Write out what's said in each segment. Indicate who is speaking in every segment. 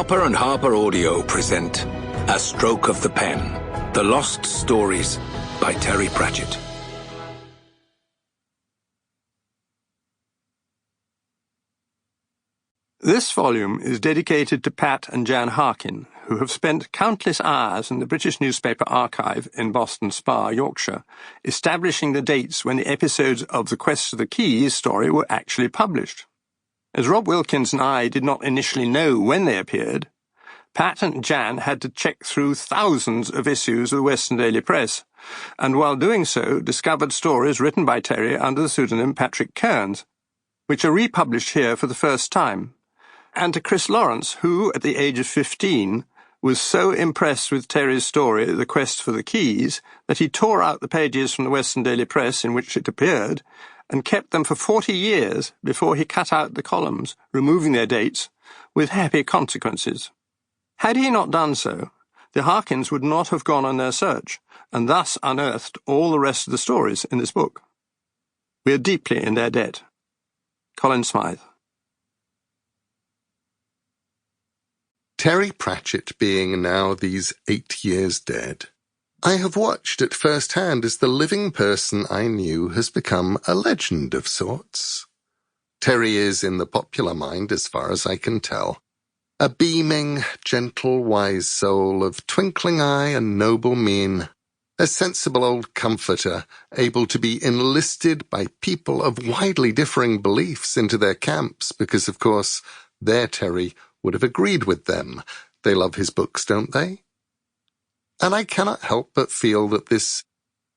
Speaker 1: Harper and HarperAudio present A Stroke of the Pen, The Lost Stories by Terry Pratchett.
Speaker 2: This volume is dedicated to Pat and Jan Harkin, who have spent countless hours in the British newspaper archive in Boston Spa, Yorkshire, establishing the dates when the episodes of The Quest for the Keys story were actually published. As Rob Wilkins and I did not initially know when they appeared, Pat and Jan had to check through thousands of issues of the Western Daily Press, and while doing so discovered stories written by Terry under the pseudonym Patrick Kearns, which are republished here for the first time. And to Chris Lawrence, who, at the age of 15, was so impressed with Terry's story, The Quest for the Keys, that he tore out the pages from the Western Daily Press in which it appeared, and kept them for 40 years before he cut out the columns, removing their dates, with happy consequences. Had he not done so, the Harkins would not have gone on their search, and thus unearthed all the rest of the stories in this book. We are deeply in their debt. Colin Smythe.
Speaker 3: Terry Pratchett being now these 8 years dead, I have watched at first hand as the living person I knew has become a legend of sorts. Terry is, in the popular mind, as far as I can tell, a beaming, gentle, wise soul of twinkling eye and noble mien, a sensible old comforter, able to be enlisted by people of widely differing beliefs into their camps because, of course, their Terry would have agreed with them. They love his books, don't they? And I cannot help but feel that this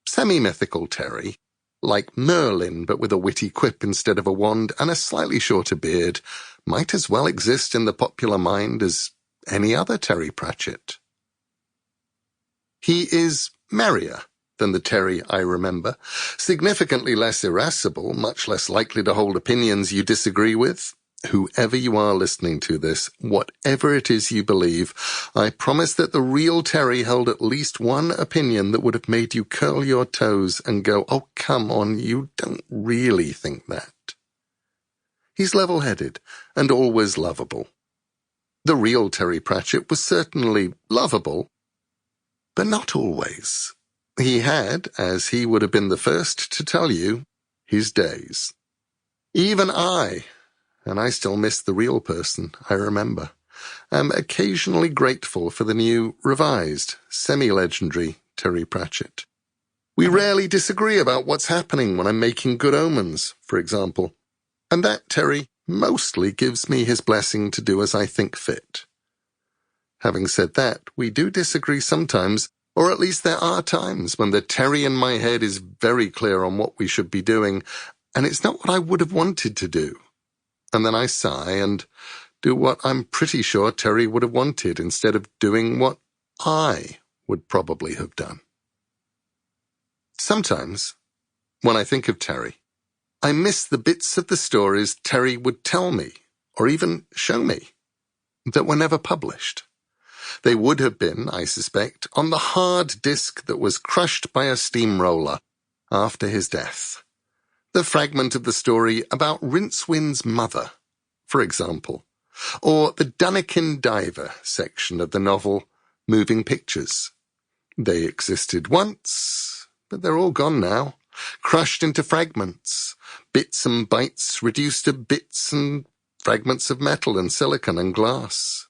Speaker 3: semi-mythical Terry, like Merlin but with a witty quip instead of a wand and a slightly shorter beard, might as well exist in the popular mind as any other Terry Pratchett. He is merrier than the Terry I remember, significantly less irascible, much less likely to hold opinions you disagree with. Whoever you are listening to this, whatever it is you believe, I promise that the real Terry held at least one opinion that would have made you curl your toes and go, "Oh, come on, you don't really think that." He's level-headed and always lovable. The real Terry Pratchett was certainly lovable, but not always. He had, as he would have been the first to tell you, his days. Even I, and I still miss the real person I remember, am occasionally grateful for the new, revised, semi-legendary Terry Pratchett. We rarely disagree about what's happening when I'm making Good Omens, for example, and that Terry mostly gives me his blessing to do as I think fit. Having said that, we do disagree sometimes, or at least there are times when the Terry in my head is very clear on what we should be doing, and it's not what I would have wanted to do. And then I sigh and do what I'm pretty sure Terry would have wanted instead of doing what I would probably have done. Sometimes, when I think of Terry, I miss the bits of the stories Terry would tell me, or even show me, that were never published. They would have been, I suspect, on the hard disk that was crushed by a steamroller after his death. The fragment of the story about Rincewind's mother, for example, or the Dunnikin Diver section of the novel Moving Pictures. They existed once, but they're all gone now, crushed into fragments, bits and bytes reduced to bits and fragments of metal and silicon and glass.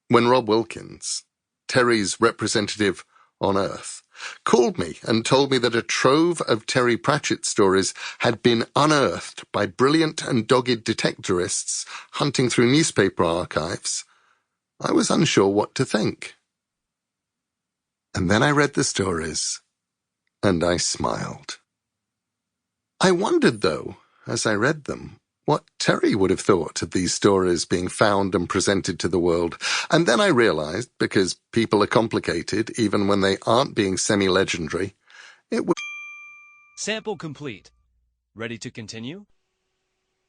Speaker 3: When Rob Wilkins, Terry's representative on Earth, called me and told me that a trove of Terry Pratchett stories had been unearthed by brilliant and dogged detectorists hunting through newspaper archives, I was unsure what to think. And then I read the stories, and I smiled. I wondered, though, as I read them, what Terry would have thought of these stories being found and presented to the world. And then I realized, because people are complicated even when they aren't being semi-legendary, it would...
Speaker 4: Sample complete. Ready to continue?